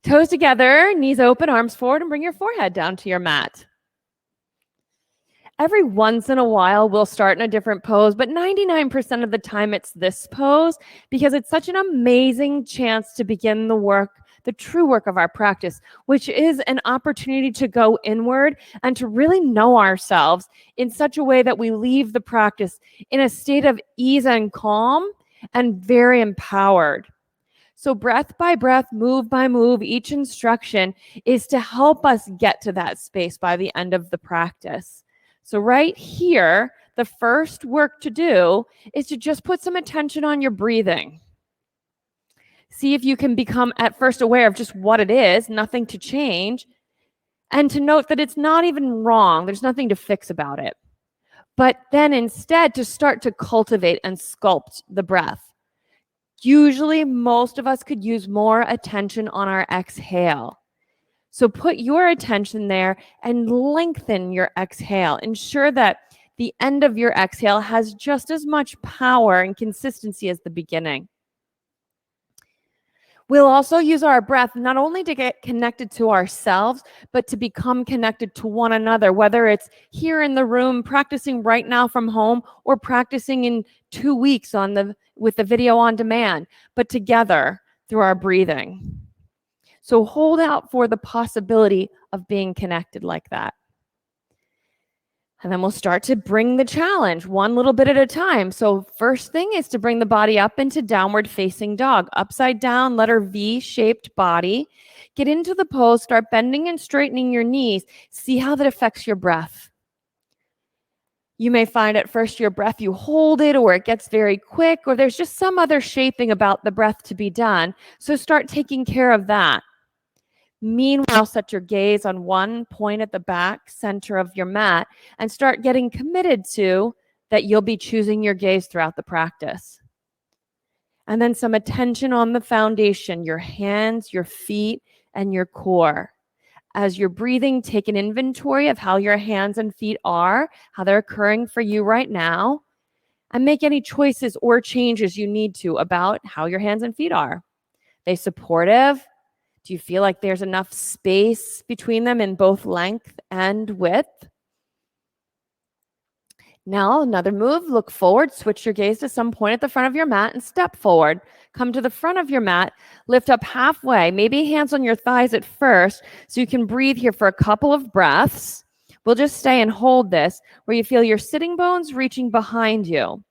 Toes together, knees open, arms forward, and bring your forehead down to your mat. Every once in a while, we'll start in a different pose, but 99% of the time it's this pose because it's such an amazing chance to begin the work, the true work of our practice, which is an opportunity to go inward and to really know ourselves in such a way that we leave the practice in a state of ease and calm and very empowered. So breath by breath, move by move, each instruction is to help us get to that space by the end of the practice. So right here, the first work to do is to just put some attention on your breathing. See if you can become at first aware of just what it is, nothing to change, and to note that it's not even wrong. There's nothing to fix about it. But then instead to start to cultivate and sculpt the breath. Usually, most of us could use more attention on our exhale. So put your attention there and lengthen your exhale. Ensure that the end of your exhale has just as much power and consistency as the beginning. We'll also use our breath not only to get connected to ourselves, but to become connected to one another, whether it's here in the room, practicing right now from home, or practicing in 2 weeks with the video on demand, but together through our breathing. So hold out for the possibility of being connected like that. And then we'll start to bring the challenge one little bit at a time. So first thing is to bring the body up into downward facing dog, upside down, letter V-shaped body. Get into the pose, start bending and straightening your knees. See how that affects your breath. You may find at first your breath, you hold it, or it gets very quick, or there's just some other shaping about the breath to be done. So start taking care of that. Meanwhile, set your gaze on one point at the back center of your mat and start getting committed to that you'll be choosing your gaze throughout the practice. And then some attention on the foundation, your hands, your feet, and your core. As you're breathing, take an inventory of how your hands and feet are, how they're occurring for you right now, and make any choices or changes you need to about how your hands and feet are. They supportive? Do you feel like there's enough space between them in both length and width? Now, another move, look forward, switch your gaze to some point at the front of your mat and step forward. Come to the front of your mat, lift up halfway, maybe hands on your thighs at first, so you can breathe here for a couple of breaths. We'll just stay and hold this, where you feel your sitting bones reaching behind you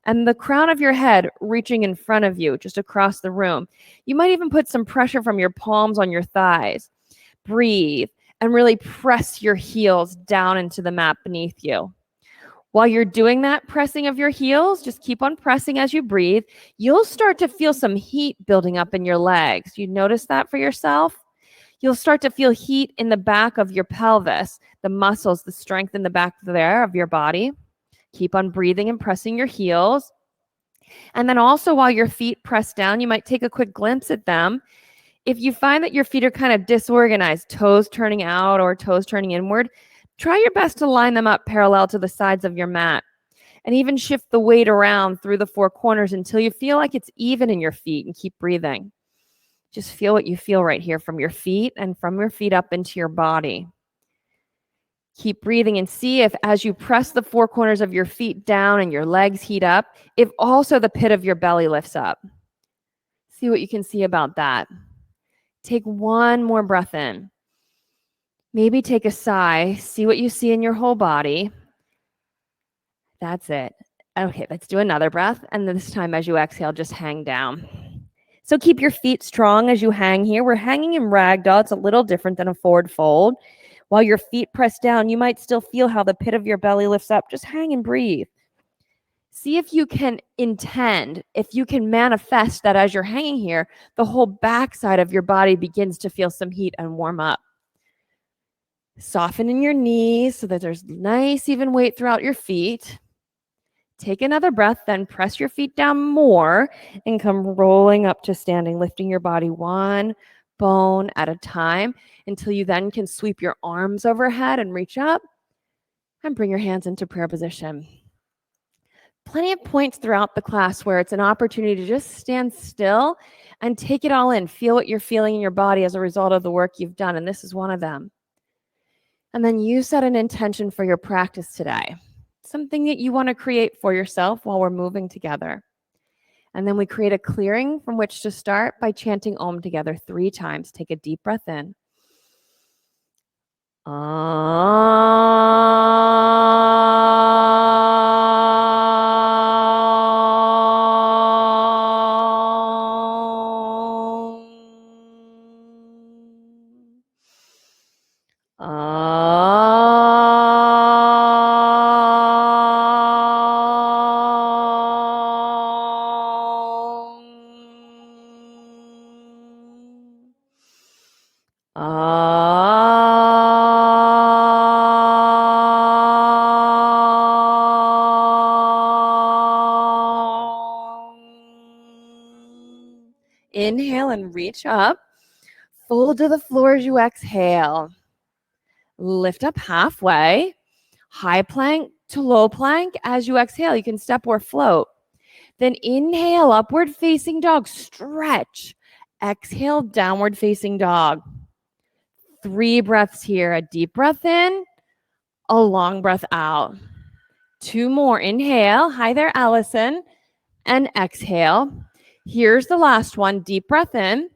and the crown of your head reaching in front of you, just across the room. You might even put some pressure from your palms on your thighs. Breathe and really press your heels down into the mat beneath you. While you're doing that pressing of your heels, just keep on pressing as you breathe. You'll start to feel some heat building up in your legs. You notice that for yourself? You'll start to feel heat in the back of your pelvis, the muscles, the strength in the back there of your body. Keep on breathing and pressing your heels. And then also while your feet press down, you might take a quick glimpse at them. If you find that your feet are kind of disorganized, toes turning out or toes turning inward, try your best to line them up parallel to the sides of your mat. And even shift the weight around through the four corners until you feel like it's even in your feet, and keep breathing. Just feel what you feel right here from your feet and from your feet up into your body. Keep breathing and see if as you press the four corners of your feet down and your legs heat up, if also the pit of your belly lifts up. See what you can see about that. Take one more breath in. Maybe take a sigh. See what you see in your whole body. That's it. Okay, let's do another breath. And this time as you exhale, just hang down. So keep your feet strong as you hang here. We're hanging in ragdoll. It's a little different than a forward fold. While your feet press down, you might still feel how the pit of your belly lifts up. Just hang and breathe. See if you can intend, if you can manifest that as you're hanging here, the whole backside of your body begins to feel some heat and warm up. Soften in your knees so that there's nice even weight throughout your feet. Take another breath, then press your feet down more and come rolling up to standing, lifting your body one bone at a time until you then can sweep your arms overhead and reach up and bring your hands into prayer position. plenty of points throughout the class where it's an opportunity to just stand still and take it all in. Feel what you're feeling in your body as a result of the work you've done. And this is one of them. And then you set an intention for your practice today, something that you want to create for yourself while we're moving together. And then we create a clearing from which to start by chanting Om together 3 times. Take a deep breath in. Inhale and reach up. Fold to the floor as you exhale. Lift up halfway. High plank to low plank as you exhale. You can step or float. Then inhale, upward facing dog. Stretch. Exhale, downward facing dog. 3 breaths here. A deep breath in, a long breath out. 2 more. Inhale. Hi there, Allison. And exhale. Here's the last one. Deep breath in.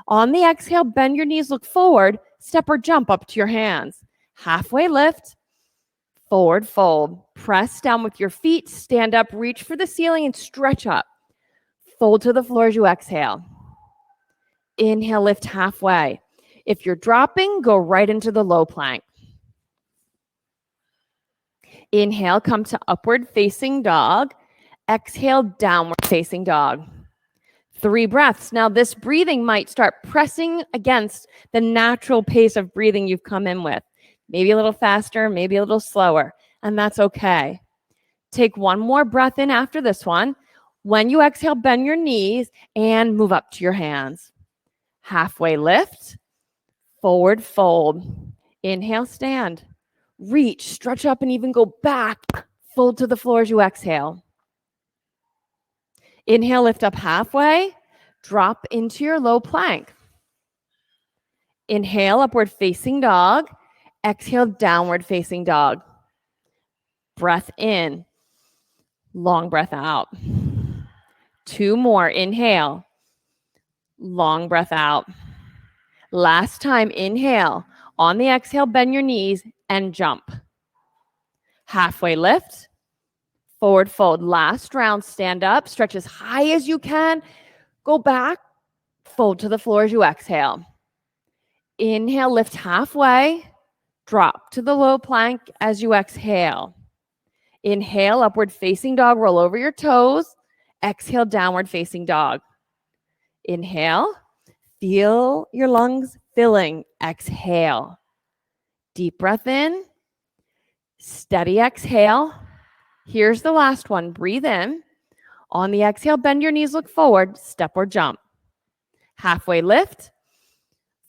On the exhale, bend your knees, look forward, step or jump up to your hands. Halfway lift, forward fold. Press down with your feet, stand up, reach for the ceiling and stretch up. Fold to the floor as you exhale. Inhale, lift halfway. If you're dropping, go right into the low plank. Inhale, come to upward facing dog. Exhale, downward facing dog. 3 breaths. Now this breathing might start pressing against the natural pace of breathing you've come in with. Maybe a little faster, maybe a little slower, and that's okay. Take 1 more breath in after this one. When you exhale, bend your knees and move up to your hands. Halfway lift, forward fold. Inhale, stand. Reach, stretch up and even go back. Fold to the floor as you exhale. Inhale, lift up halfway, drop into your low plank. Inhale, upward facing dog. Exhale, downward facing dog. Breath in, long breath out. 2 more, inhale, long breath out. Last time, inhale. On the exhale, bend your knees and jump. Halfway lift. Forward fold. Last round, stand up, stretch as high as you can. Go back, fold to the floor as you exhale. Inhale, lift halfway. Drop to the low plank as you exhale. Inhale, upward facing dog, roll over your toes. Exhale, downward facing dog. Inhale, feel your lungs filling. Exhale. Deep breath in. Steady exhale. Here's the last one. Breathe in. On the exhale, bend your knees, look forward, step or jump. Halfway lift,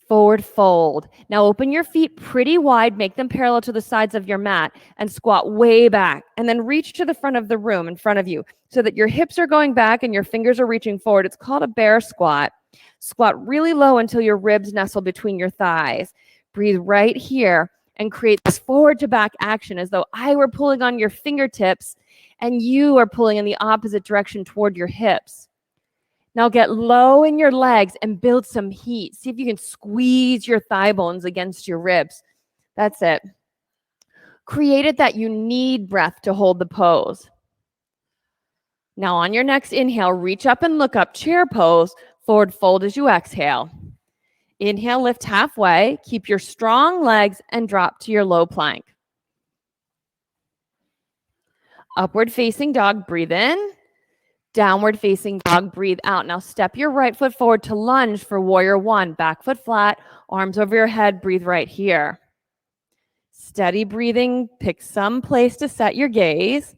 forward fold. Now open your feet pretty wide, make them parallel to the sides of your mat, and squat way back. And then reach to the front of the room in front of you so that your hips are going back and your fingers are reaching forward. It's called a bear squat. Squat really low until your ribs nestle between your thighs. Breathe right here. And create this forward to back action as though I were pulling on your fingertips and you are pulling in the opposite direction toward your hips. Now get low in your legs and build some heat. See if you can squeeze your thigh bones against your ribs. That's it. Create it that you need breath to hold the pose. Now on your next inhale, reach up and look up, chair pose, forward fold as you exhale. Inhale, lift halfway, keep your strong legs and drop to your low plank. Upward facing dog, breathe in. Downward facing dog, breathe out. Now step your right foot forward to lunge for warrior 1. Back foot flat, arms over your head, breathe right here. Steady breathing, pick some place to set your gaze.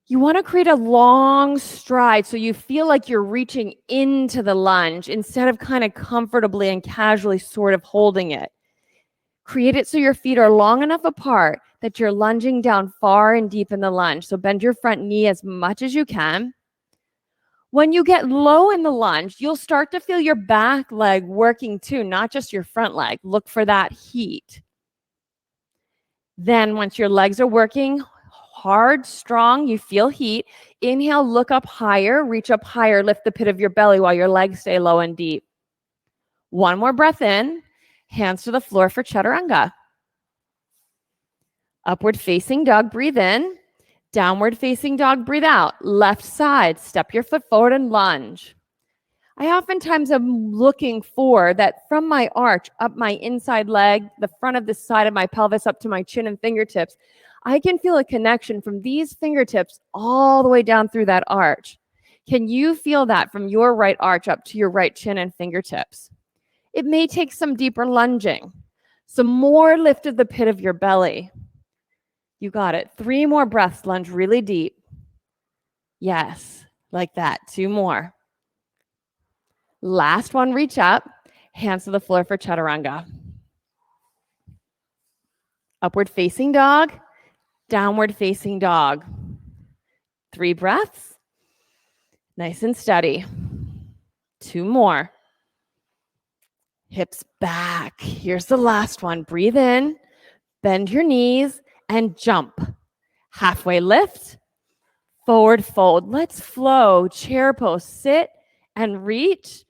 You want to create a long stride so you feel like you're reaching into the lunge instead of kind of comfortably and casually sort of holding it. Create it so your feet are long enough apart that you're lunging down far and deep in the lunge. So bend your front knee as much as you can. When you get low in the lunge, you'll start to feel your back leg working too, not just your front leg. Look for that heat. Then once your legs are working hard, strong, you feel heat, inhale, look up higher, reach up higher, lift the pit of your belly while your legs stay low and deep. One more breath in, hands to the floor for chaturanga. Upward facing dog, breathe in. Downward facing dog, breathe out. Left side, step your foot forward and lunge. I oftentimes am looking for that from my arch, up my inside leg, the front of the side of my pelvis up to my chin and fingertips. I can feel a connection from these fingertips all the way down through that arch. Can you feel that from your right arch up to your right chin and fingertips? It may take some deeper lunging, some more lift of the pit of your belly. You got it. 3 more breaths, lunge really deep. Yes, like that. 2 more. Last one, reach up, hands to the floor for chaturanga. Upward facing dog, downward facing dog. 3 breaths. Nice and steady. 2 more. Hips back. Here's the last one. Breathe in, bend your knees, and jump. Halfway lift, forward fold. Let's flow. Chair pose. Sit and reach.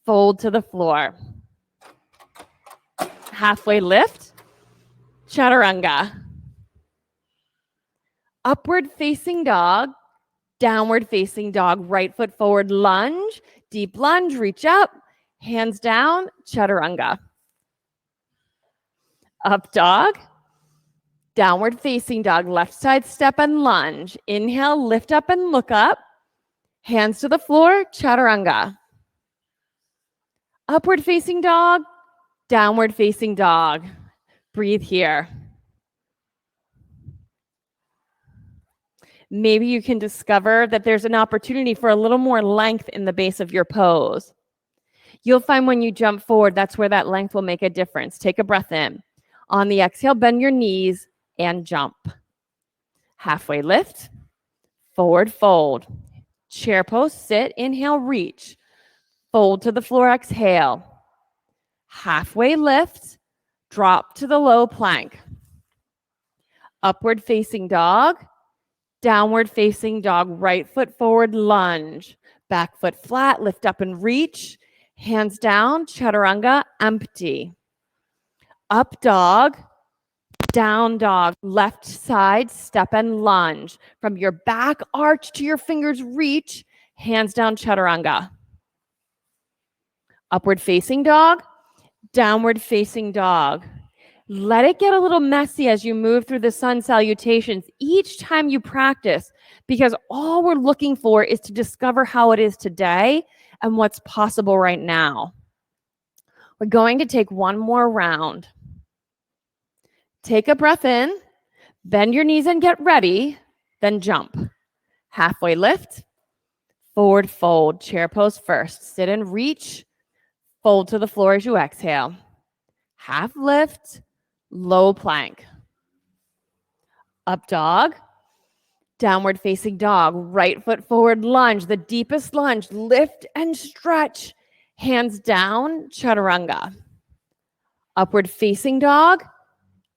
Fold to the floor. Halfway lift, chaturanga. Upward facing dog, downward facing dog. Right foot forward, lunge. Deep lunge, reach up. Hands down, chaturanga. Up dog. Downward facing dog, left side step and lunge. Inhale, lift up and look up. Hands to the floor, chaturanga. Upward facing dog, downward facing dog. Breathe here. Maybe you can discover that there's an opportunity for a little more length in the base of your pose. You'll find when you jump forward, that's where that length will make a difference. Take a breath in. On the exhale, bend your knees and jump. Halfway lift, forward fold. Chair pose, sit, inhale, reach. Fold to the floor, exhale. Halfway lift, drop to the low plank. Upward facing dog, downward facing dog, right foot forward, lunge. Back foot flat, lift up and reach. Hands down, chaturanga, empty. Up dog, down dog, left side, step and lunge. From your back arch to your fingers reach, hands down, chaturanga. Upward facing dog, downward facing dog. Let it get a little messy as you move through the sun salutations each time you practice, because all we're looking for is to discover how it is today and what's possible right now. We're going to take one more round. Take a breath in, bend your knees and get ready, then jump. Halfway lift, forward fold, chair pose first. Sit and reach, fold to the floor as you exhale. Half lift, low plank. Up dog, downward facing dog, right foot forward lunge, the deepest lunge, lift and stretch. Hands down, chaturanga. Upward facing dog,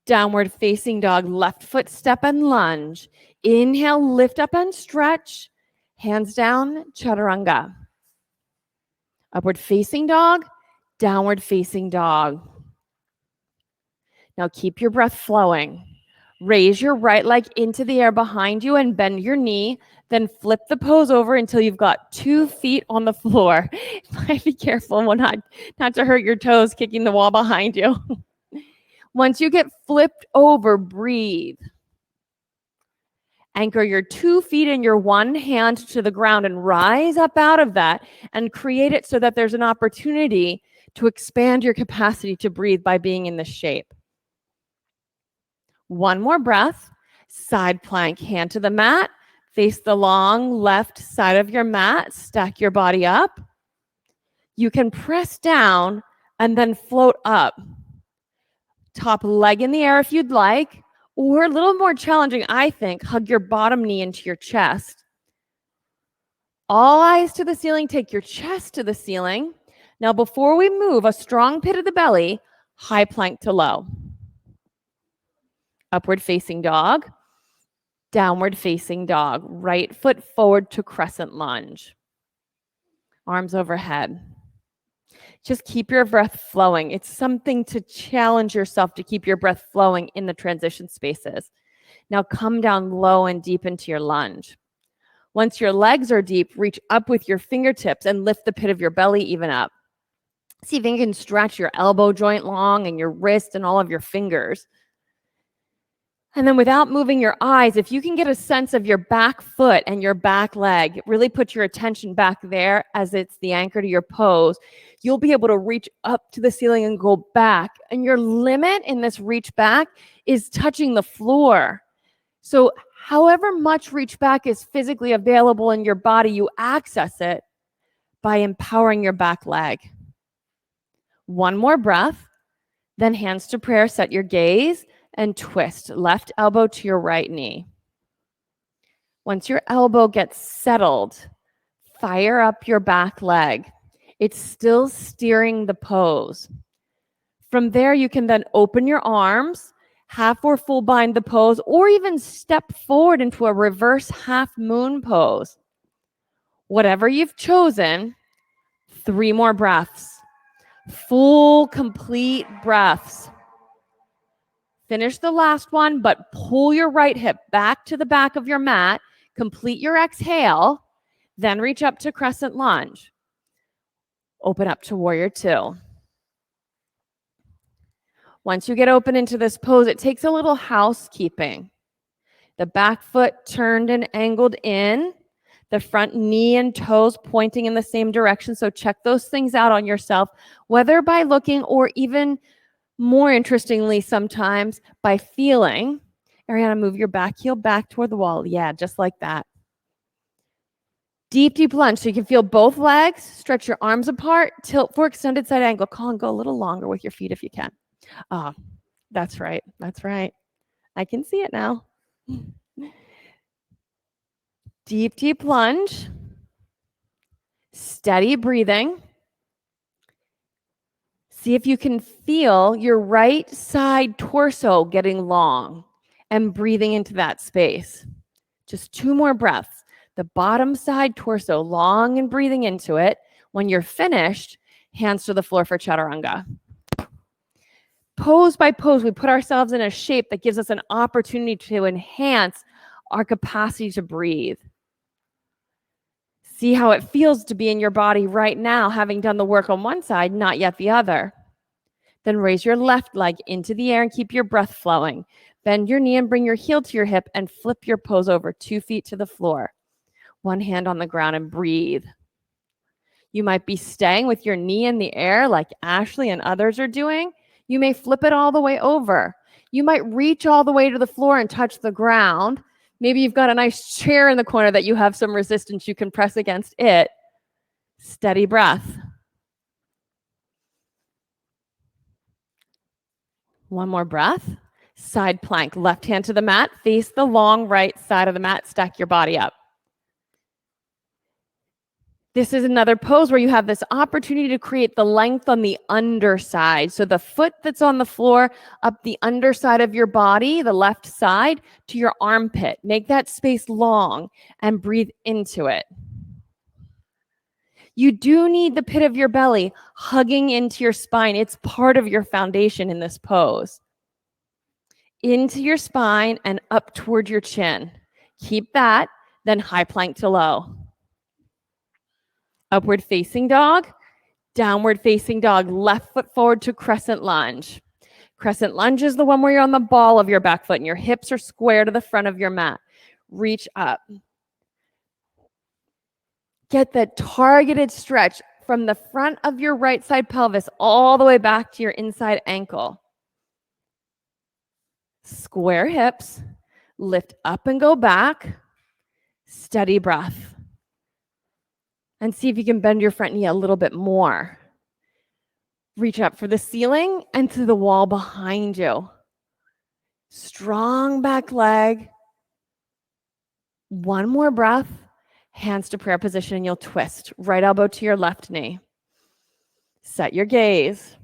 downward facing dog, left foot step and lunge. Inhale, lift up and stretch. Hands down, chaturanga. Upward facing dog, downward facing dog. Now keep your breath flowing. Raise your right leg into the air behind you and bend your knee. Then flip the pose over until you've got 2 feet on the floor. Be careful not to hurt your toes kicking the wall behind you. Once you get flipped over, breathe. Anchor your 2 feet and your one hand to the ground and rise up out of that and create it so that there's an opportunity to expand your capacity to breathe by being in this shape. One more breath. Side plank, hand to the mat. Face the long left side of your mat. Stack your body up. You can press down and then float up. Top leg in the air if you'd like, or a little more challenging, I think, hug your bottom knee into your chest. All eyes to the ceiling, take your chest to the ceiling. Now, before we move, a strong pit of the belly, high plank to low. Upward facing dog, downward facing dog, right foot forward to crescent lunge. Arms overhead. Just keep your breath flowing. It's something to challenge yourself to keep your breath flowing in the transition spaces. Now come down low and deep into your lunge. Once your legs are deep, reach up with your fingertips and lift the pit of your belly even up. See if you can stretch your elbow joint long and your wrist and all of your fingers. And then without moving your eyes, if you can get a sense of your back foot and your back leg, really put your attention back there as it's the anchor to your pose, you'll be able to reach up to the ceiling and go back. And your limit in this reach back is touching the floor. So however much reach back is physically available in your body, you access it by empowering your back leg. One more breath, then hands to prayer, set your gaze, and twist left elbow to your right knee. Once your elbow gets settled, fire up your back leg. It's still steering the pose. From there, you can then open your arms, half or full bind the pose, or even step forward into a reverse half moon pose. Whatever you've chosen, 3 more breaths. Full, complete breaths. Finish the last one, but pull your right hip back to the back of your mat. Complete your exhale, then reach up to crescent lunge. Open up to warrior 2. Once you get open into this pose, it takes a little housekeeping. The back foot turned and angled in, the front knee and toes pointing in the same direction. So check those things out on yourself, whether by looking or even more interestingly, sometimes by feeling. Ariana, move your back heel back toward the wall. Yeah, just like that. Deep, deep lunge. So you can feel both legs, stretch your arms apart, tilt for extended side angle. Colin, go a little longer with your feet if you can. Oh, that's right. That's right. I can see it now. Deep, deep lunge. Steady breathing. See if you can feel your right side torso getting long and breathing into that space. Just 2 more breaths. The bottom side torso long and breathing into it. When you're finished, hands to the floor for chaturanga. Pose by pose, we put ourselves in a shape that gives us an opportunity to enhance our capacity to breathe. See how it feels to be in your body right now, having done the work on one side, not yet the other. Then raise your left leg into the air and keep your breath flowing. Bend your knee and bring your heel to your hip and flip your pose over 2 feet to the floor. 1 hand on the ground and breathe. You might be staying with your knee in the air like Ashley and others are doing. You may flip it all the way over. You might reach all the way to the floor and touch the ground. Maybe you've got a nice chair in the corner that you have some resistance. You can press against it. Steady breath. 1 more breath. Side plank, left hand to the mat. Face the long right side of the mat. Stack your body up. This is another pose where you have this opportunity to create the length on the underside. So the foot that's on the floor up the underside of your body, the left side, to your armpit. Make that space long and breathe into it. You do need the pit of your belly hugging into your spine. It's part of your foundation in this pose. Into your spine and up toward your chin. Keep that, then high plank to low. Upward facing dog, downward facing dog, left foot forward to crescent lunge. Crescent lunge is the one where you're on the ball of your back foot and your hips are square to the front of your mat. Reach up. Get that targeted stretch from the front of your right side pelvis all the way back to your inside ankle. Square hips, lift up and go back. Steady breath. And see if you can bend your front knee a little bit more. Reach up for the ceiling and to the wall behind you. Strong back leg. One more breath. Hands to prayer position, and you'll twist. Right elbow to your left knee. Set your gaze.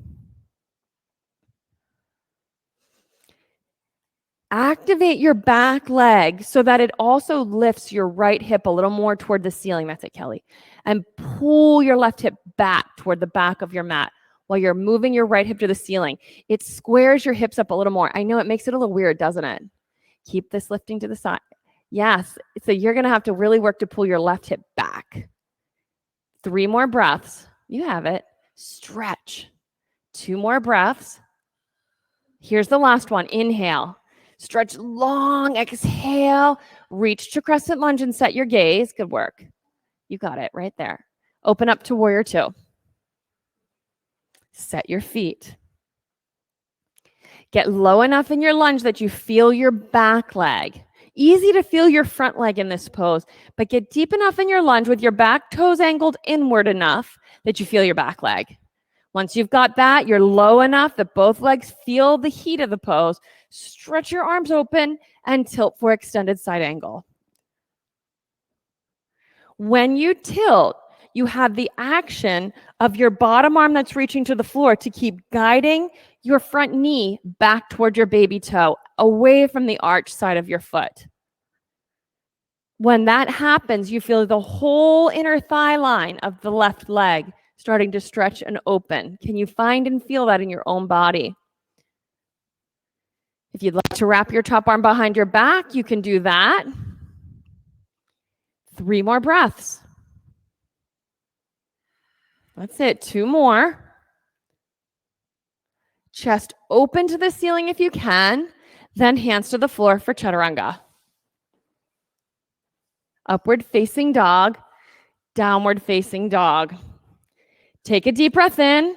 Activate your back leg so that it also lifts your right hip a little more toward the ceiling. That's it, Kelly. And pull your left hip back toward the back of your mat while you're moving your right hip to the ceiling. It squares your hips up a little more. I know it makes it a little weird, doesn't it? Keep this lifting to the side. Yes. So you're going to have to really work to pull your left hip back. 3 more breaths. You have it. Stretch. 2 more breaths. Here's the last one. Inhale. Stretch long. Exhale. Reach to crescent lunge and set your gaze. Good work. You got it right there. Open up to warrior 2. Set your feet. Get low enough in your lunge that you feel your back leg. Easy to feel your front leg in this pose, but get deep enough in your lunge with your back toes angled inward enough that you feel your back leg. Once you've got that, you're low enough that both legs feel the heat of the pose. Stretch your arms open and tilt for extended side angle. When you tilt, you have the action of your bottom arm that's reaching to the floor to keep guiding your front knee back toward your baby toe, away from the arch side of your foot. When that happens, you feel the whole inner thigh line of the left leg starting to stretch and open. Can you find and feel that in your own body? If you'd like to wrap your top arm behind your back, you can do that. 3 more breaths. That's it. 2 more. Chest open to the ceiling if you can. Then hands to the floor for chaturanga. Upward facing dog. Downward facing dog. Take a deep breath in.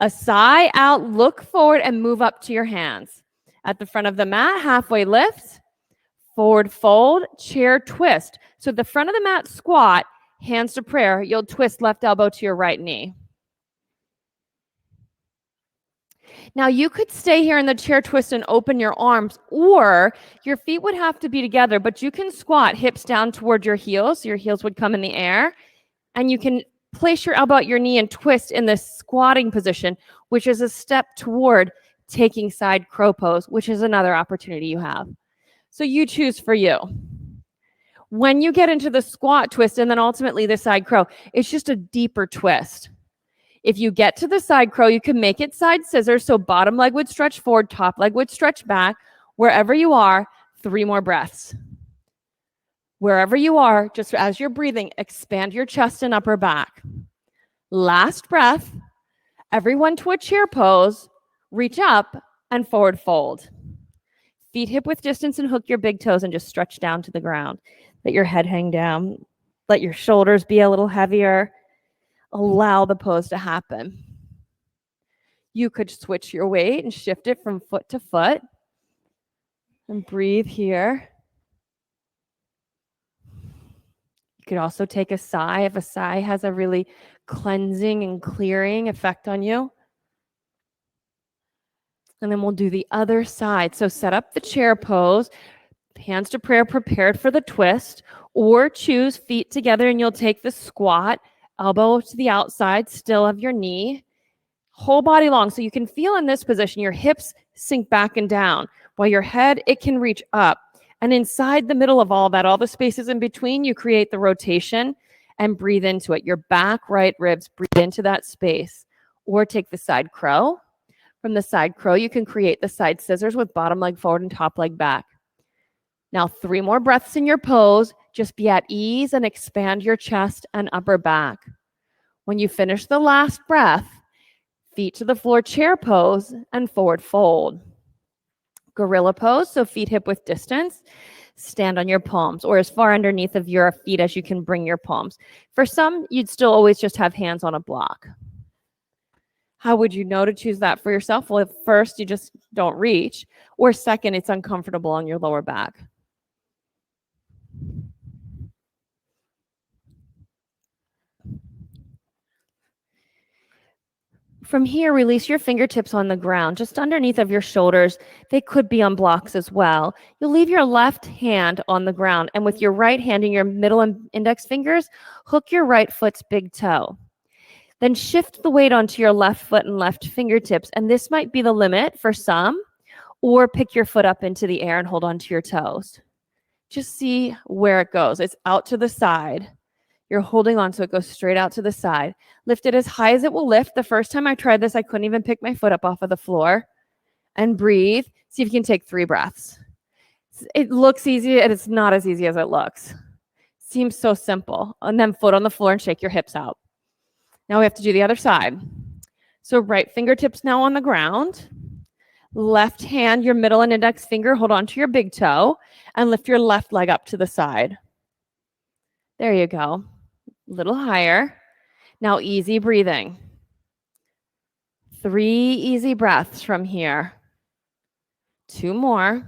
A sigh out. Look forward and move up to your hands. At the front of the mat, halfway lift. Forward fold, chair twist. So the front of the mat squat, hands to prayer. You'll twist left elbow to your right knee. Now you could stay here in the chair twist and open your arms, or your feet would have to be together, but you can squat hips down toward your heels. So your heels would come in the air, and you can place your elbow at your knee and twist in this squatting position, which is a step toward taking side crow pose, which is another opportunity you have. So you choose for you. When you get into the squat twist and then ultimately the side crow, it's just a deeper twist. If you get to the side crow, you can make it side scissors. So bottom leg would stretch forward, top leg would stretch back. Wherever you are, 3 more breaths. Wherever you are, just as you're breathing, expand your chest and upper back. Last breath. Everyone to a chair pose. Reach up and forward fold. Feet hip width distance and hook your big toes and just stretch down to the ground. Let your head hang down. Let your shoulders be a little heavier. Allow the pose to happen. You could switch your weight and shift it from foot to foot. And breathe here. You could also take a sigh if a sigh has a really cleansing and clearing effect on you. And then we'll do the other side. So set up the chair pose, hands to prayer, prepared for the twist, or choose feet together and you'll take the squat, elbow to the outside, still of your knee, whole body long. So you can feel in this position, your hips sink back and down, while your head, it can reach up. And inside the middle of all that, all the spaces in between, you create the rotation and breathe into it. Your back, right ribs, breathe into that space. Or take the side crow. From the side crow, you can create the side scissors with bottom leg forward and top leg back. Now 3 more breaths in your pose. Just be at ease and expand your chest and upper back. When you finish the last breath, feet to the floor, chair pose, and forward fold. Gorilla pose, so feet hip width distance. Stand on your palms or as far underneath of your feet as you can bring your palms. For some, you'd still always just have hands on a block. How would you know to choose that for yourself? Well, first, you just don't reach. Or second, it's uncomfortable on your lower back. From here, release your fingertips on the ground, just underneath of your shoulders. They could be on blocks as well. You'll leave your left hand on the ground, and with your right hand and your middle and index fingers, hook your right foot's big toe. Then shift the weight onto your left foot and left fingertips, and this might be the limit for some, or pick your foot up into the air and hold onto your toes. Just see where it goes. It's out to the side. You're holding on so it goes straight out to the side. Lift it as high as it will lift. The first time I tried this, I couldn't even pick my foot up off of the floor. And breathe. See if you can take 3 breaths. It looks easy, and it's not as easy as it looks. Seems so simple. And then foot on the floor and shake your hips out. Now we have to do the other side. So right fingertips now on the ground. Left hand, your middle and index finger, hold on to your big toe and lift your left leg up to the side. There you go. A little higher. Now easy breathing. 3 easy breaths from here. 2 more.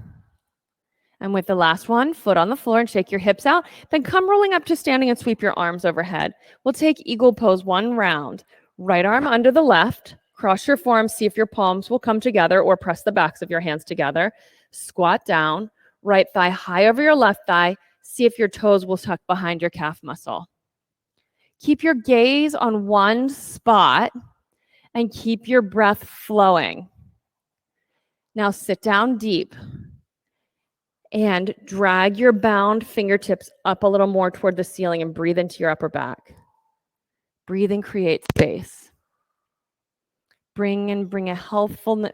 And with the last one, foot on the floor and shake your hips out. Then come rolling up to standing and sweep your arms overhead. We'll take eagle pose 1 round. Right arm under the left. Cross your forearms. See if your palms will come together or press the backs of your hands together. Squat down. Right thigh high over your left thigh. See if your toes will tuck behind your calf muscle. Keep your gaze on one spot and keep your breath flowing. Now sit down deep and drag your bound fingertips up a little more toward the ceiling and breathe into your upper back. Breathe and create space. Breathe and bring a healthfulness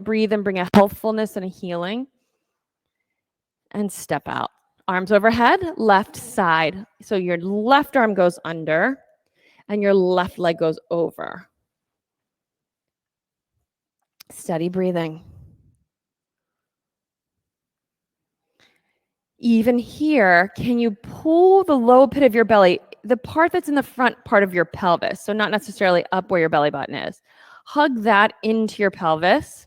and a healing. And step out. Arms overhead, left side. So your left arm goes under and your left leg goes over. Steady breathing. Even here, can you pull the low pit of your belly, the part that's in the front part of your pelvis, so not necessarily up where your belly button is. Hug that into your pelvis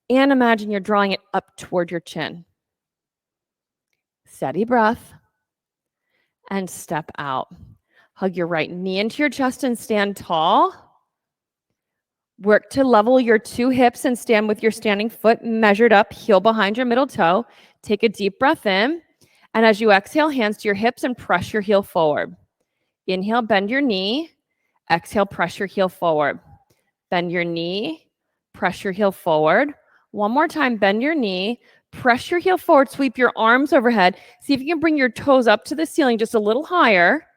and imagine you're drawing it up toward your chin. Steady breath and step out. Hug your right knee into your chest and stand tall. Work to level your 2 hips and stand with your standing foot measured up, heel behind your middle toe. Take a deep breath in. And as you exhale, hands to your hips and press your heel forward. Inhale, bend your knee. Exhale, press your heel forward. Bend your knee, press your heel forward. One more time, bend your knee, press your heel forward, sweep your arms overhead. See if you can bring your toes up to the ceiling just a little higher.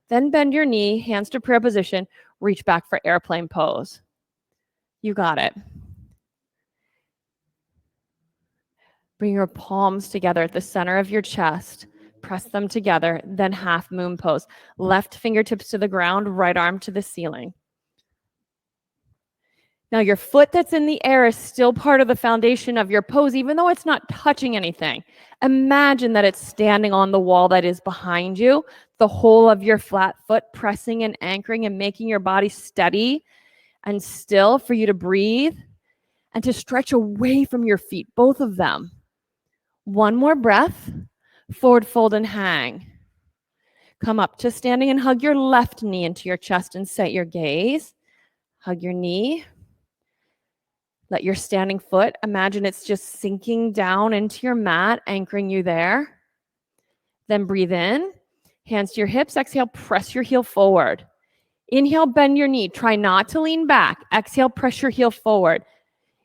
Then bend your knee, hands to prayer position, reach back for airplane pose. You got it. Bring your palms together at the center of your chest. Press them together, then half moon pose. Left fingertips to the ground, right arm to the ceiling. Now your foot that's in the air is still part of the foundation of your pose, even though it's not touching anything. Imagine that it's standing on the wall that is behind you, the whole of your flat foot pressing and anchoring and making your body steady and still for you to breathe and to stretch away from your feet, both of them. One more breath, forward fold and hang. Come up to standing and hug your left knee into your chest and set your gaze. Hug your knee. Let your standing foot, imagine it's just sinking down into your mat, anchoring you there. Then breathe in, hands to your hips. Exhale, press your heel forward. Inhale, bend your knee. Try not to lean back. Exhale, press your heel forward.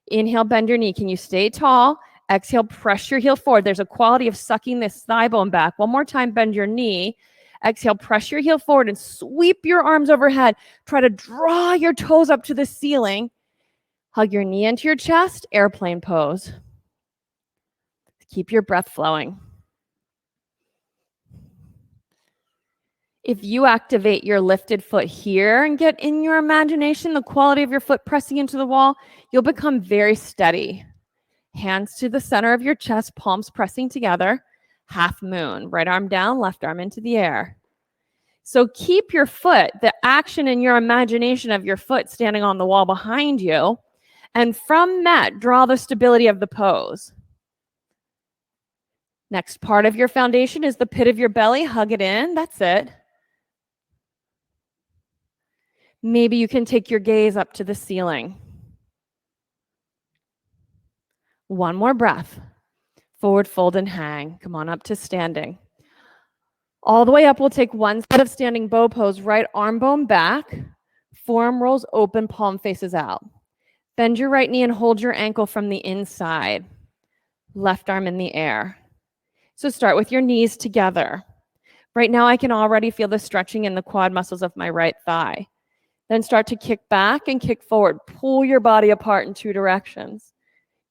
Inhale, bend your knee. Can you stay tall? Exhale, press your heel forward. There's a quality of sucking this thigh bone back. One more time, bend your knee. Exhale, press your heel forward and sweep your arms overhead. Try to draw your toes up to the ceiling. Hug your knee into your chest, airplane pose. Keep your breath flowing. If you activate your lifted foot here and get in your imagination the quality of your foot pressing into the wall, you'll become very steady. Hands to the center of your chest, palms pressing together. Half moon, right arm down, left arm into the air. So keep your foot, the action in your imagination of your foot standing on the wall behind you. And from that, draw the stability of the pose. Next part of your foundation is the pit of your belly. Hug it in. That's it. Maybe you can take your gaze up to the ceiling. One more breath. Forward fold and hang. Come on up to standing. All the way up, we'll take one set of standing bow pose, right arm bone back, forearm rolls open, palm faces out. Bend your right knee and hold your ankle from the inside. Left arm in the air. So start with your knees together. Right now, I can already feel the stretching in the quad muscles of my right thigh. Then start to kick back and kick forward. Pull your body apart in two directions.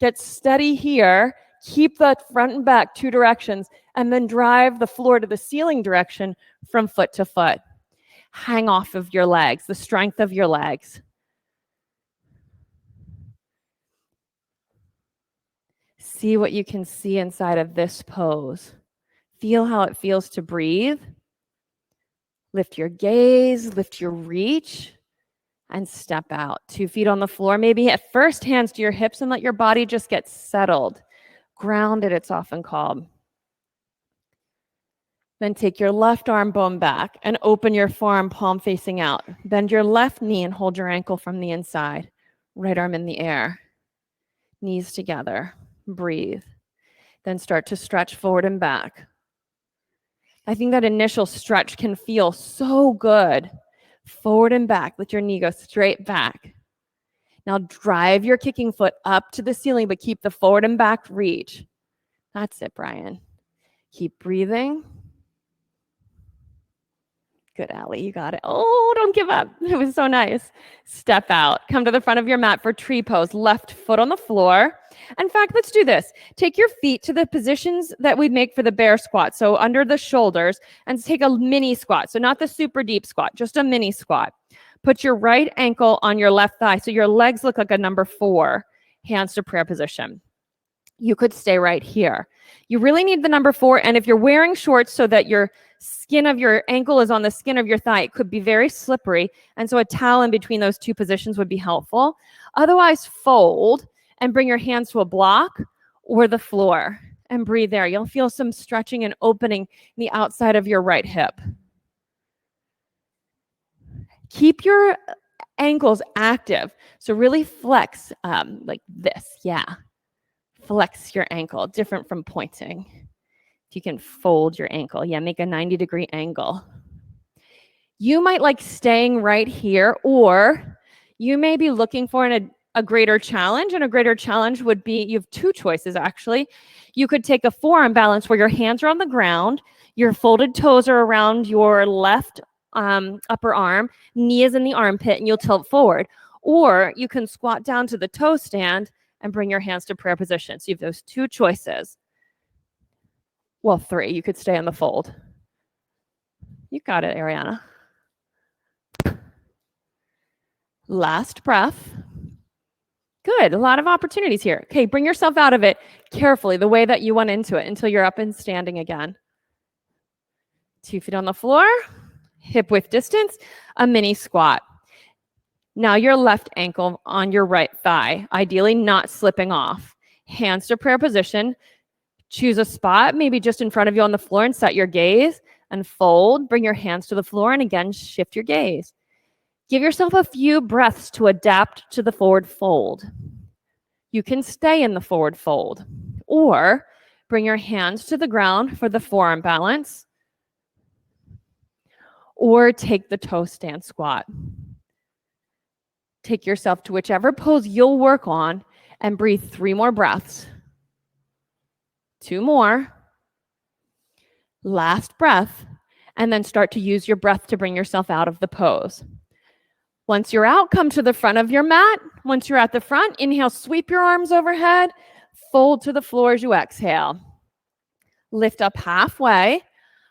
Get steady here. Keep the front and back two directions, and then drive the floor to the ceiling direction from foot to foot. Hang off of your legs, the strength of your legs. See what you can see inside of this pose. Feel how it feels to breathe. Lift your gaze, lift your reach, and step out. 2 feet on the floor. Maybe at first hands to your hips and let your body just get settled. Grounded, it's often called. Then take your left arm bone back and open your forearm, palm facing out. Bend your left knee and hold your ankle from the inside. Right arm in the air. Knees together. Breathe. Then start to stretch forward and back. I think that initial stretch can feel so good. Forward and back. Let your knee go straight back. Now drive your kicking foot up to the ceiling, but keep the forward and back reach. That's it, Brian. Keep breathing. Good, Allie, you got it. Oh, don't give up. It was so nice. Step out. Come to the front of your mat for tree pose. Left foot on the floor. In fact, let's do this. Take your feet to the positions that we make for the bear squat. So under the shoulders, and take a mini squat. So not the super deep squat, just a mini squat. Put your right ankle on your left thigh. So your legs look like a number 4. Hands to prayer position. You could stay right here. You really need the number 4. And if you're wearing shorts so that your skin of your ankle is on the skin of your thigh, it could be very slippery. And so a towel in between those two positions would be helpful. Otherwise, fold and bring your hands to a block or the floor and breathe there. You'll feel some stretching and opening in the outside of your right hip. Keep your ankles active. So really flex like this. Yeah. Flex your ankle, different from pointing. If you can fold your ankle. Yeah, make a 90-degree angle. You might like staying right here, or you may be looking for a greater challenge, and a greater challenge would be, you have 2 choices actually. You could take a forearm balance where your hands are on the ground, your folded toes are around your left upper arm, knee is in the armpit, and you'll tilt forward. Or you can squat down to the toe stand and bring your hands to prayer position. So you have those 2 choices. Well, 3. You could stay on the fold. You got it, Ariana. Last breath. Good. A lot of opportunities here. Okay, bring yourself out of it carefully, the way that you went into it, until you're up and standing again. 2 feet on the floor, hip width distance, a mini squat. Now your left ankle on your right thigh, ideally not slipping off. Hands to prayer position. Choose a spot, maybe just in front of you on the floor, and set your gaze and fold. Bring your hands to the floor and again, shift your gaze. Give yourself a few breaths to adapt to the forward fold. You can stay in the forward fold, or bring your hands to the ground for the forearm balance, or take the toe stand squat. Take yourself to whichever pose you'll work on and breathe 3 more breaths. 2 more. Last breath, and then start to use your breath to bring yourself out of the pose. Once you're out, come to the front of your mat. Once you're at the front, inhale, sweep your arms overhead, fold to the floor as you exhale. Lift up halfway,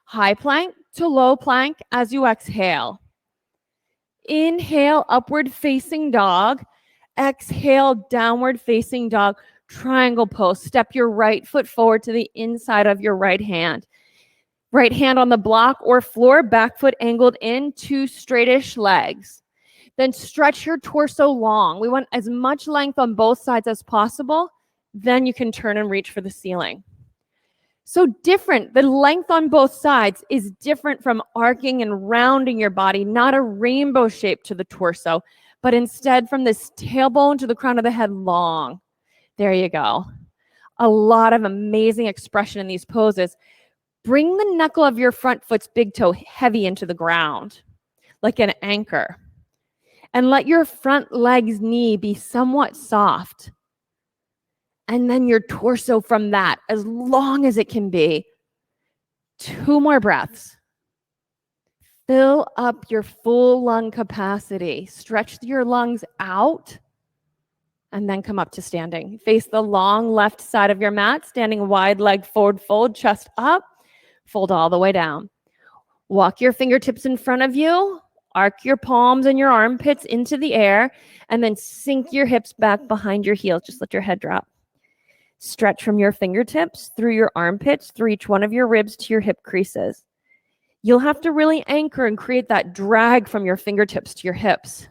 high plank to low plank as you exhale. Inhale, upward facing dog. Exhale, downward facing dog. Triangle pose. Step your right foot forward to the inside of your right hand. Right hand on the block or floor, back foot angled in, 2 straightish legs. Then stretch your torso long. We want as much length on both sides as possible. Then you can turn and reach for the ceiling. So different. The length on both sides is different from arcing and rounding your body, not a rainbow shape to the torso, but instead from this tailbone to the crown of the head long. There you go. A lot of amazing expression in these poses. Bring the knuckle of your front foot's big toe heavy into the ground, like an anchor. And let your front leg's knee be somewhat soft. And then your torso from that, as long as it can be. 2 more breaths. Fill up your full lung capacity. Stretch your lungs out. And then come up to standing. Face the long left side of your mat, standing wide leg forward fold, chest up, fold all the way down. Walk your fingertips in front of you, arc your palms and your armpits into the air, and then sink your hips back behind your heels. Just let your head drop. Stretch from your fingertips through your armpits, through each one of your ribs to your hip creases. You'll have to really anchor and create that drag from your fingertips to your hips.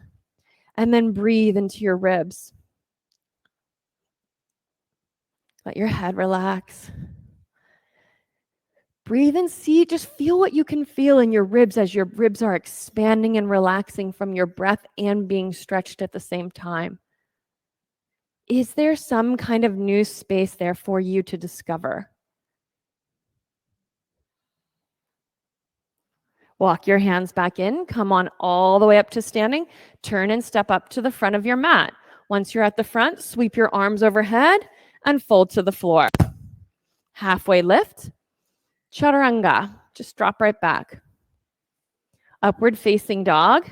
And then breathe into your ribs. Let your head relax. Breathe and see, just feel what you can feel in your ribs as your ribs are expanding and relaxing from your breath and being stretched at the same time. Is there some kind of new space there for you to discover? Walk your hands back in, come on all the way up to standing, turn and step up to the front of your mat. Once you're at the front, sweep your arms overhead and fold to the floor. Halfway lift, chaturanga, just drop right back. Upward facing dog,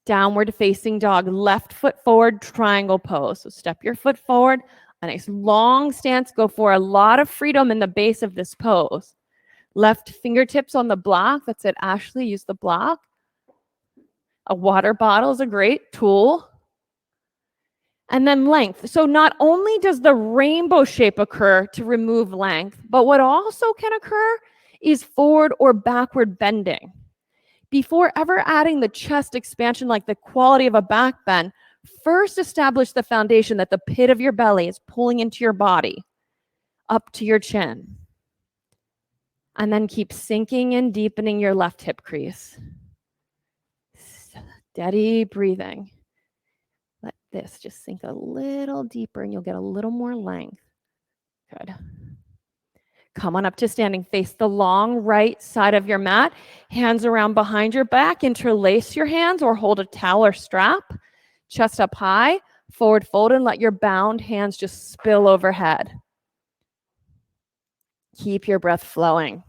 downward facing dog, left foot forward, triangle pose. So step your foot forward, a nice long stance, go for a lot of freedom in the base of this pose. Left fingertips on the block, that's it, Ashley, use the block. A water bottle is a great tool. And then length. So not only does the rainbow shape occur to remove length, but what also can occur is forward or backward bending. Before ever adding the chest expansion like the quality of a back bend, first establish the foundation that the pit of your belly is pulling into your body, up to your chin. And then keep sinking and deepening your left hip crease. Steady breathing. Let this just sink a little deeper and you'll get a little more length. Good. Come on up to standing. Face the long right side of your mat. Hands around behind your back. Interlace your hands or hold a towel or strap. Chest up high. Forward fold and let your bound hands just spill overhead. Keep your breath flowing.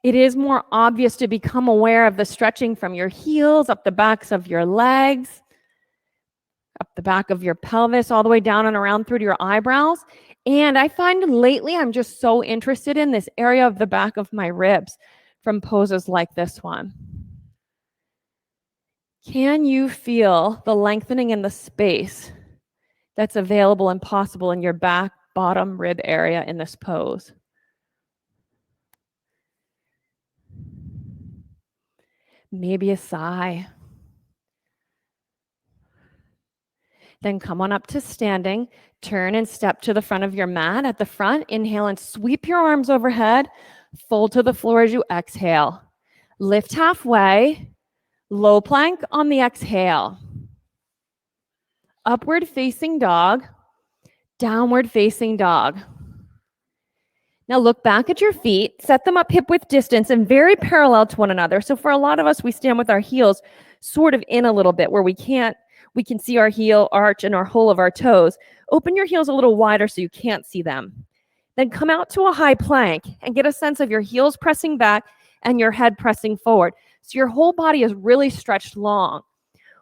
It is more obvious to become aware of the stretching from your heels, up the backs of your legs, up the back of your pelvis, all the way down and around through to your eyebrows. And I find lately I'm just so interested in this area of the back of my ribs from poses like this one. Can you feel the lengthening in the space that's available and possible in your back bottom rib area in this pose? Maybe a sigh. Then come on up to standing. Turn and step to the front of your mat. At the front, inhale and sweep your arms overhead. Fold to the floor as you exhale. Lift halfway. Low plank on the exhale. Upward facing dog. Downward facing dog. Now look back at your feet, set them up hip width distance and very parallel to one another. So for a lot of us, we stand with our heels sort of in a little bit where we can see our heel arch and our whole of our toes. Open your heels a little wider so you can't see them. Then come out to a high plank and get a sense of your heels pressing back and your head pressing forward. So your whole body is really stretched long.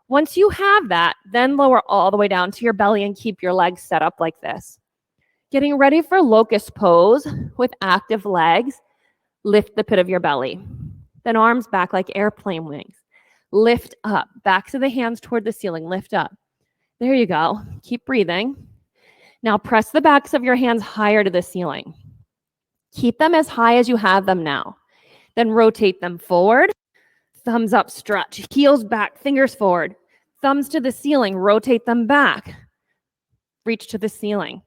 Once you have that, then lower all the way down to your belly and keep your legs set up like this. Getting ready for locust pose with active legs. Lift the pit of your belly. Then arms back like airplane wings. Lift up. Backs of the hands toward the ceiling. Lift up. There you go. Keep breathing. Now press the backs of your hands higher to the ceiling. Keep them as high as you have them now. Then rotate them forward. Thumbs up, stretch. Heels back, fingers forward. Thumbs to the ceiling. Rotate them back. Reach to the ceiling.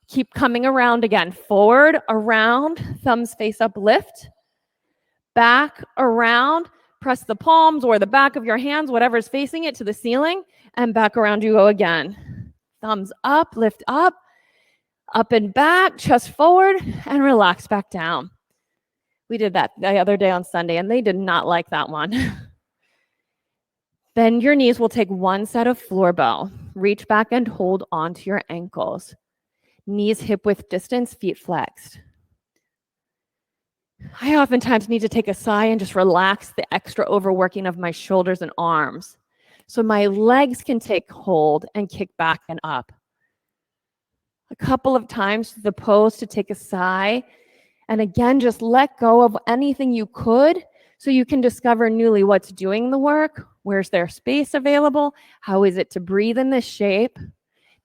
Keep coming around again. Forward, around, thumbs face up, lift. Back, around, press the palms or the back of your hands, whatever is facing it, to the ceiling, and back around you go again. Thumbs up, lift up, Up and back, chest forward, and relax back down. We did that the other day on Sunday, and they did not like that one. Bend your knees. We'll take one set of floor bow. Reach back and hold onto your ankles. Knees hip width distance, feet flexed. I oftentimes need to take a sigh and just relax the extra overworking of my shoulders and arms so my legs can take hold and kick back and up. A couple of times the pose to take a sigh, and again, just let go of anything you could so you can discover newly what's doing the work, where's there space available, how is it to breathe in this shape.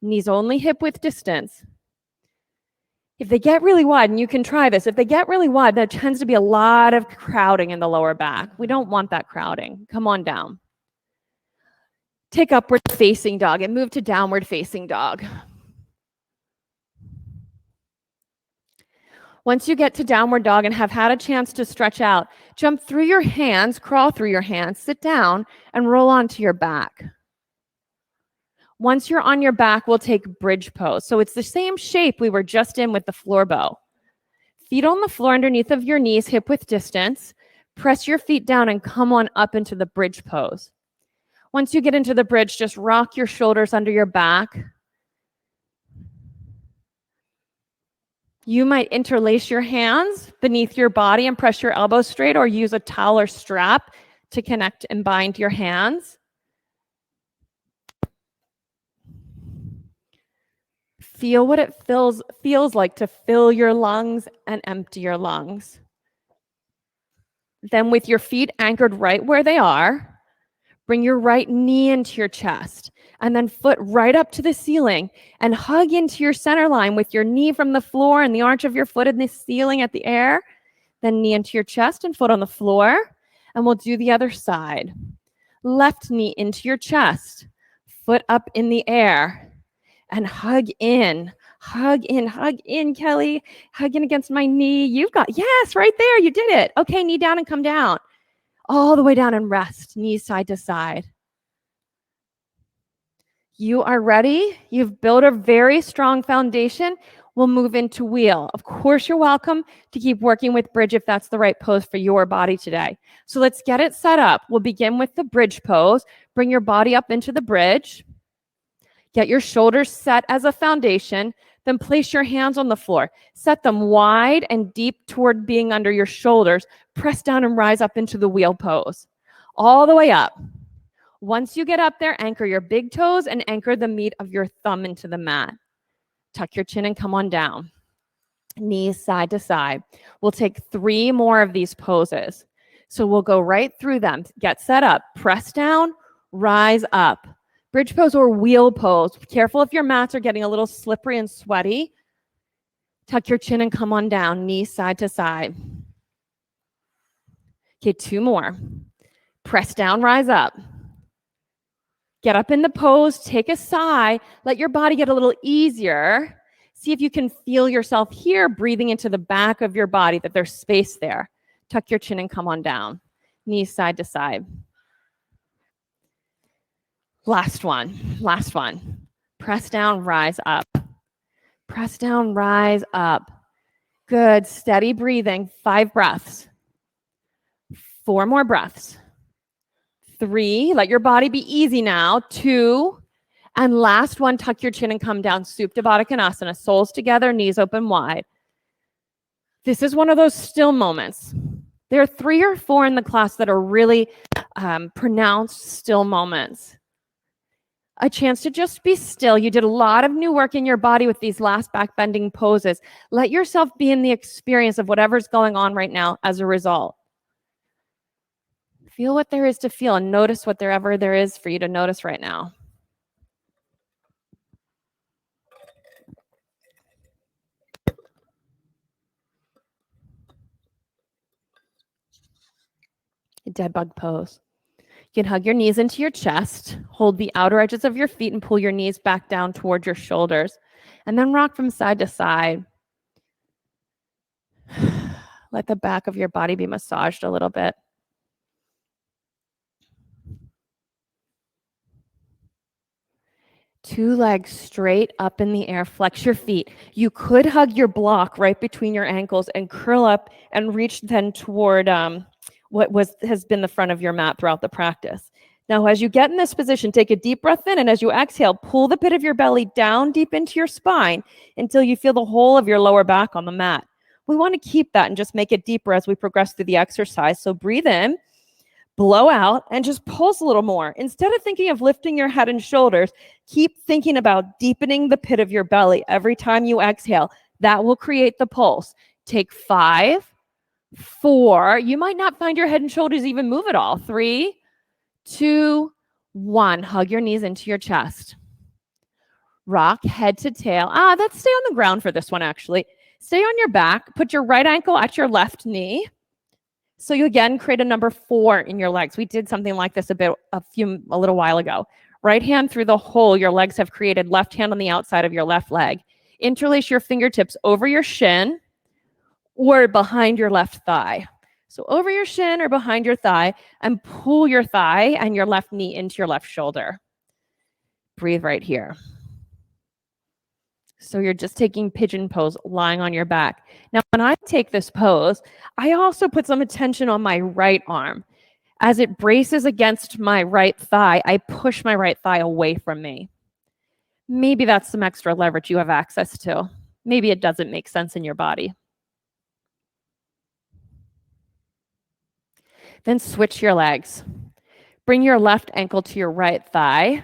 Knees only hip width distance. If they get really wide, and you can try this, if they get really wide, there tends to be a lot of crowding in the lower back. We don't want that crowding. Come on down. Take upward facing dog and move to downward facing dog. Once you get to downward dog and have had a chance to stretch out, jump through your hands, crawl through your hands, sit down, and roll onto your back. Once you're on your back, we'll take bridge pose. So it's the same shape we were just in with the floor bow. Feet on the floor underneath of your knees, hip width distance. Press your feet down and come on up into the bridge pose. Once you get into the bridge, just rock your shoulders under your back. You might interlace your hands beneath your body and press your elbows straight, or use a towel or strap to connect and bind your hands. Feel what it feels like to fill your lungs and empty your lungs. Then with your feet anchored right where they are, bring your right knee into your chest and then foot right up to the ceiling and hug into your center line with your knee from the floor and the arch of your foot in the ceiling at the air. Then knee into your chest and foot on the floor. And we'll do the other side. Left knee into your chest, foot up in the air. And hug in, Kelly. Hug in against my knee. You've got, yes, right there. You did it. Okay, knee down and come down. All the way down and rest, knees side to side. You are ready. You've built a very strong foundation. We'll move into wheel. Of course, you're welcome to keep working with bridge if that's the right pose for your body today. So let's get it set up. We'll begin with the bridge pose. Bring your body up into the bridge. Get your shoulders set as a foundation, then place your hands on the floor. Set them wide and deep toward being under your shoulders. Press down and rise up into the wheel pose. All the way up. Once you get up there, anchor your big toes and anchor the meat of your thumb into the mat. Tuck your chin and come on down. Knees side to side. We'll take 3 more of these poses. So we'll go right through them. Get set up. Press down, rise up. Bridge pose or wheel pose. Be careful if your mats are getting a little slippery and sweaty. Tuck your chin and come on down, knees side to side. Okay, 2 more. Press down, rise up. Get up in the pose, take a sigh, let your body get a little easier. See if you can feel yourself here, breathing into the back of your body, that there's space there. Tuck your chin and come on down, knees side to side. Last one. Press down, rise up. Press down, rise up. Good, steady breathing. 5 breaths. 4 more breaths. 3, let your body be easy now. 2, and last one, tuck your chin and come down. Supta Baddha Konasana, soles together, knees open wide. This is one of those still moments. There are 3 or 4 in the class that are really pronounced still moments. A chance to just be still. You did a lot of new work in your body with these last back bending poses. Let yourself be in the experience of whatever's going on right now as a result. Feel what there is to feel and notice whatever there is for you to notice right now. A dead bug pose. You can hug your knees into your chest, hold the outer edges of your feet and pull your knees back down toward your shoulders, and then rock from side to side. Let the back of your body be massaged a little bit. 2 legs straight up in the air. Flex your feet. You could hug your block right between your ankles and curl up and reach then toward what has been the front of your mat throughout the practice. Now, as you get in this position, take a deep breath in, and as you exhale, pull the pit of your belly down deep into your spine until you feel the whole of your lower back on the mat. We want to keep that and just make it deeper as we progress through the exercise. So breathe in, blow out, and just pulse a little more. Instead of thinking of lifting your head and shoulders, keep thinking about deepening the pit of your belly every time you exhale. That will create the pulse. Take 5, 4. You might not find your head and shoulders even move at all. 3, 2, 1. Hug your knees into your chest. Rock head to tail. Let's stay on the ground for this one, actually. Stay on your back. Put your right ankle at your left knee. So you again create a number 4 in your legs. We did something like this a little while ago. Right hand through the hole your legs have created. Left hand on the outside of your left leg. Interlace your fingertips over your shin or behind your left thigh. So over your shin or behind your thigh, and pull your thigh and your left knee into your left shoulder. Breathe right here. So you're just taking pigeon pose, lying on your back. Now, when I take this pose, I also put some attention on my right arm. As it braces against my right thigh, I push my right thigh away from me. Maybe that's some extra leverage you have access to. Maybe it doesn't make sense in your body. Then switch your legs. Bring your left ankle to your right thigh.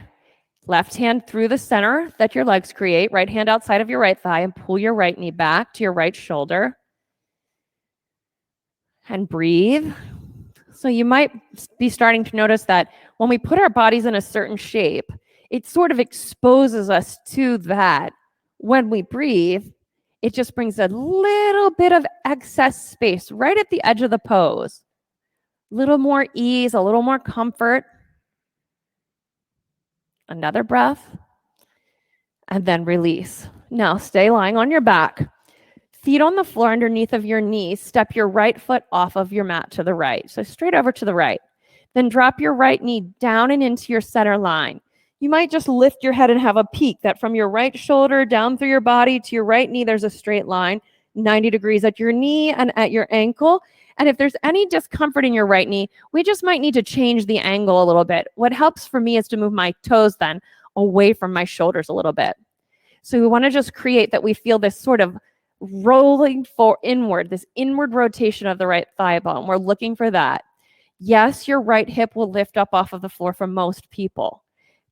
Left hand through the center that your legs create. Right hand outside of your right thigh, and pull your right knee back to your right shoulder. And breathe. So you might be starting to notice that when we put our bodies in a certain shape, it sort of exposes us to that. When we breathe, it just brings a little bit of excess space right at the edge of the pose. A little more ease, a little more comfort. Another breath. And then release. Now stay lying on your back. Feet on the floor underneath of your knees. Step your right foot off of your mat to the right. So straight over to the right. Then drop your right knee down and into your center line. You might just lift your head and have a peek that from your right shoulder down through your body to your right knee, there's a straight line, 90 degrees at your knee and at your ankle. And if there's any discomfort in your right knee, we just might need to change the angle a little bit. What helps for me is to move my toes then away from my shoulders a little bit. So we want to just create that we feel this sort of rolling inward, this inward rotation of the right thigh bone. We're looking for that. Yes, your right hip will lift up off of the floor for most people.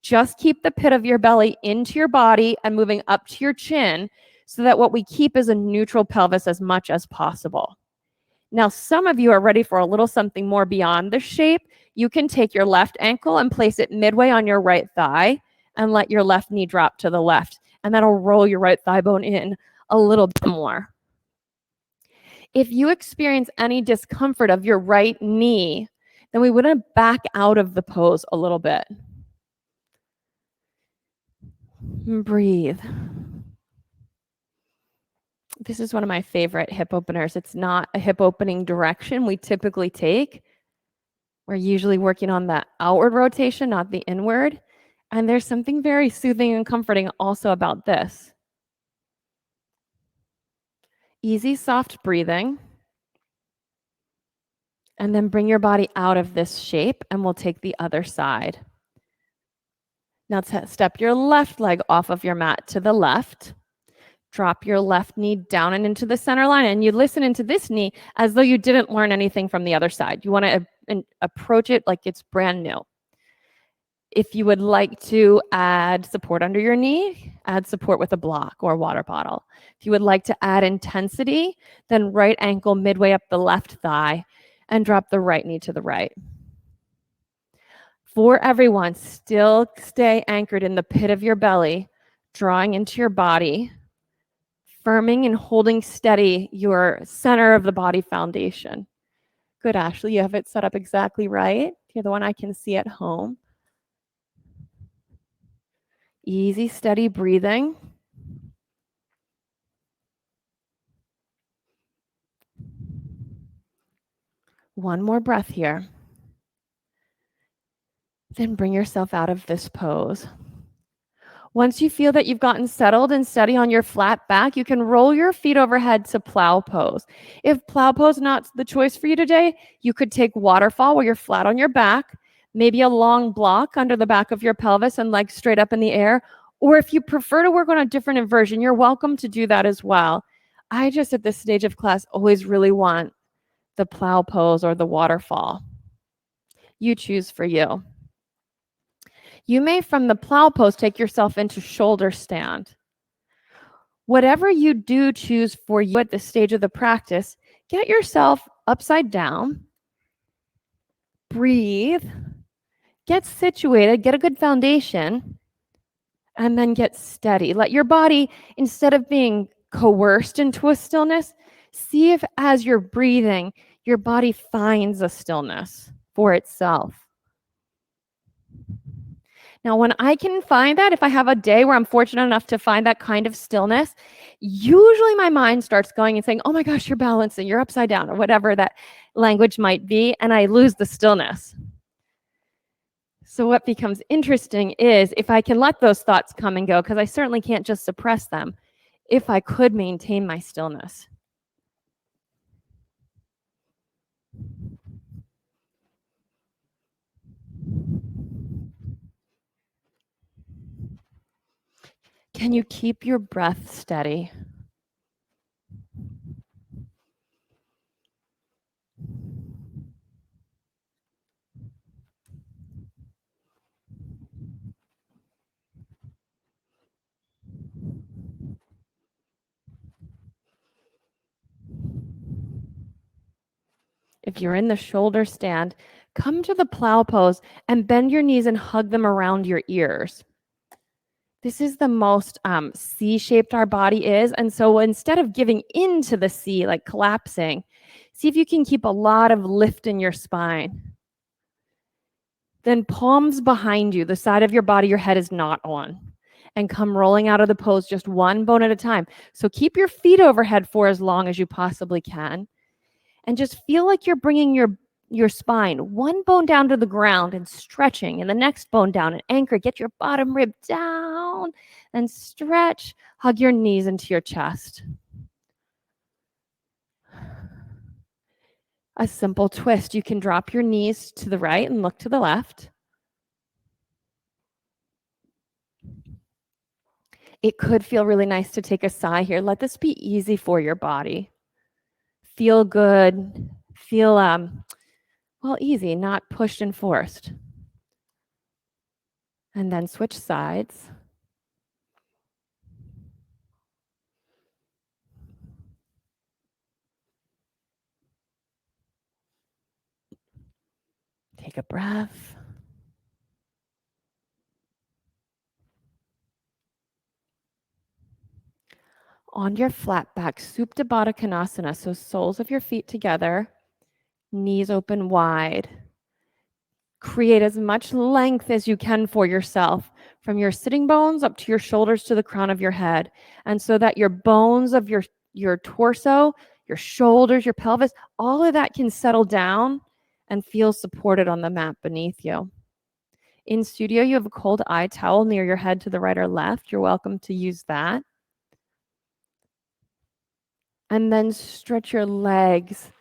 Just keep the pit of your belly into your body and moving up to your chin so that what we keep is a neutral pelvis as much as possible. Now, some of you are ready for a little something more beyond the shape. You can take your left ankle and place it midway on your right thigh and let your left knee drop to the left. And that'll roll your right thigh bone in a little bit more. If you experience any discomfort of your right knee, then we want to back out of the pose a little bit. Breathe. This is one of my favorite hip openers. It's not a hip opening direction we typically take. We're usually working on the outward rotation, not the inward. And there's something very soothing and comforting also about this. Easy, soft breathing. And then bring your body out of this shape, and we'll take the other side. Now step your left leg off of your mat to the left. Drop your left knee down and into the center line, and you listen into this knee as though you didn't learn anything from the other side. You want to approach it like it's brand new. If you would like to add support under your knee, add support with a block or a water bottle. If you would like to add intensity, then right ankle midway up the left thigh and drop the right knee to the right. For everyone, still stay anchored in the pit of your belly, drawing into your body, firming and holding steady your center of the body foundation. Good, Ashley, you have it set up exactly right. You're the one I can see at home. Easy, steady breathing. One more breath here. Then bring yourself out of this pose. Once you feel that you've gotten settled and steady on your flat back, you can roll your feet overhead to plow pose. If plow pose not the choice for you today, you could take waterfall where you're flat on your back, maybe a long block under the back of your pelvis and legs straight up in the air. Or if you prefer to work on a different inversion, you're welcome to do that as well. I just, at this stage of class, always really want the plow pose or the waterfall. You choose for you. You may, from the plow pose, take yourself into shoulder stand. Whatever you do choose for you at this stage of the practice, get yourself upside down, breathe, get situated, get a good foundation, and then get steady. Let your body, instead of being coerced into a stillness, see if as you're breathing, your body finds a stillness for itself. Now, when I can find that, if I have a day where I'm fortunate enough to find that kind of stillness, usually my mind starts going and saying, oh my gosh, you're balancing, you're upside down, or whatever that language might be, and I lose the stillness. So what becomes interesting is if I can let those thoughts come and go, because I certainly can't just suppress them, if I could maintain my stillness. Can you keep your breath steady? If you're in the shoulder stand, come to the plow pose and bend your knees and hug them around your ears. This is the most C-shaped our body is. And so instead of giving into the C, like collapsing, see if you can keep a lot of lift in your spine. Then palms behind you, the side of your body your head is not on. And come rolling out of the pose just one bone at a time. So keep your feet overhead for as long as you possibly can. And just feel like you're bringing your spine one bone down to the ground and stretching, and the next bone down and anchor. Get your bottom rib down and stretch. Hug your knees into your chest. A simple twist. You can drop your knees to the right and look to the left. It could feel really nice to take a sigh here. Let this be easy for your body. Feel good. Feel, easy, not pushed and forced. And then switch sides. Take a breath. On your flat back, Supta Baddha Konasana, so soles of your feet together, knees open wide. Create as much length as you can for yourself from your sitting bones up to your shoulders to the crown of your head. And so that your bones of your torso, your shoulders, your pelvis, all of that can settle down and feel supported on the mat beneath you. In studio, you have a cold eye towel near your head to the right or left. You're welcome to use that. And then stretch your legs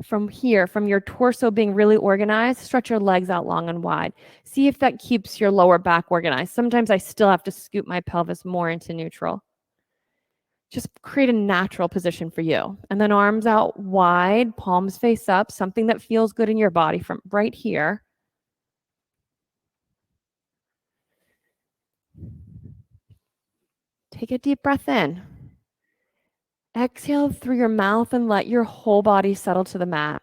from here, from your torso being really organized. Stretch your legs out long and wide. See if that keeps your lower back organized. Sometimes I still have to scoop my pelvis more into neutral. Just create a natural position for you. And then arms out wide, palms face up, something that feels good in your body from right here. Take a deep breath in. Exhale through your mouth and let your whole body settle to the mat.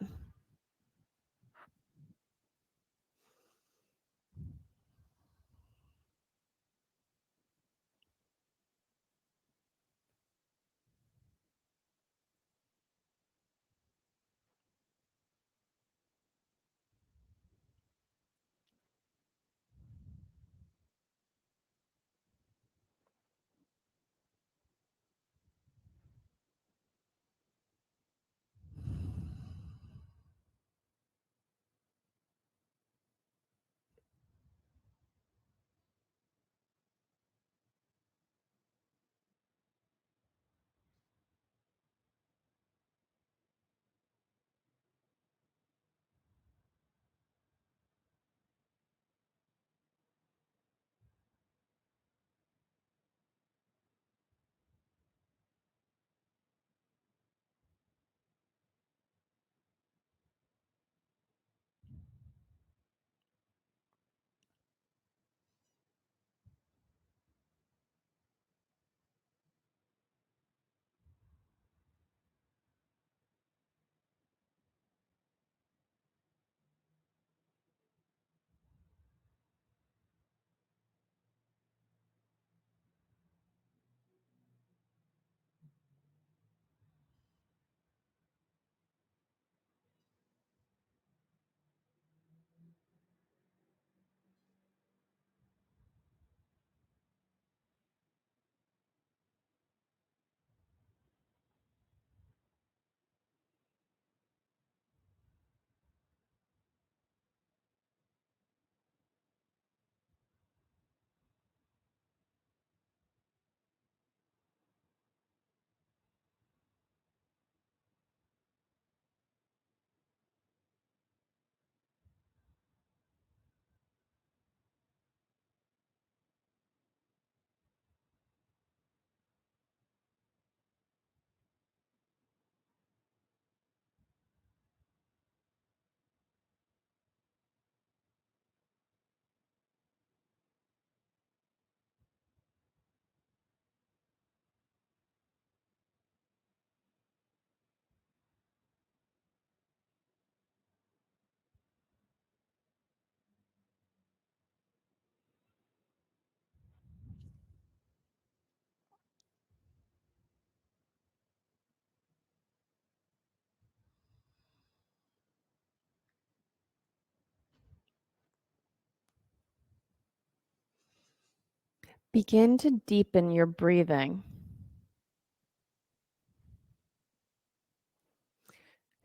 Begin to deepen your breathing.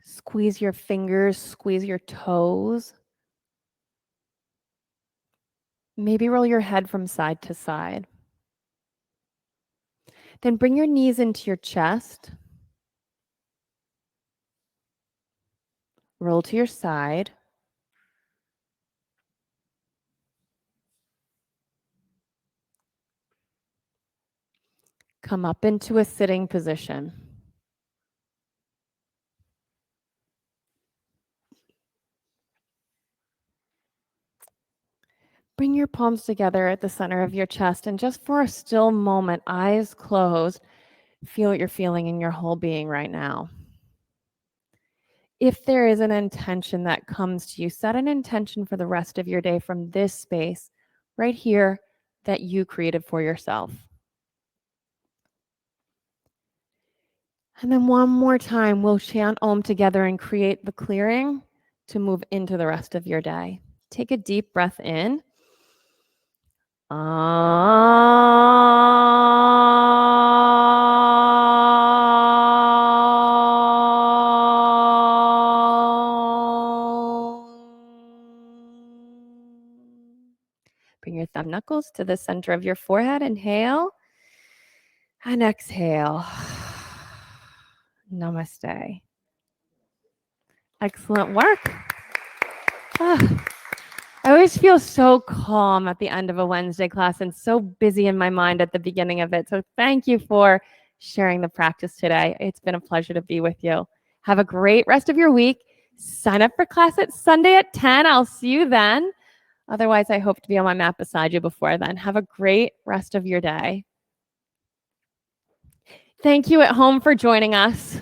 Squeeze your fingers, squeeze your toes. Maybe roll your head from side to side. Then bring your knees into your chest. Roll to your side. Come up into a sitting position. Bring your palms together at the center of your chest, and just for a still moment, eyes closed, feel what you're feeling in your whole being right now. If there is an intention that comes to you, set an intention for the rest of your day from this space right here that you created for yourself. And then one more time, we'll chant Om together and create the clearing to move into the rest of your day. Take a deep breath in. Bring your thumb knuckles to the center of your forehead. Inhale and exhale. Namaste. Excellent work. I always feel so calm at the end of a Wednesday class and so busy in my mind at the beginning of it. So thank you for sharing the practice today. It's been a pleasure to be with you. Have a great rest of your week. Sign up for class at Sunday at 10. I'll see you then. Otherwise, I hope to be on my mat beside you before then. Have a great rest of your day. Thank you at home for joining us.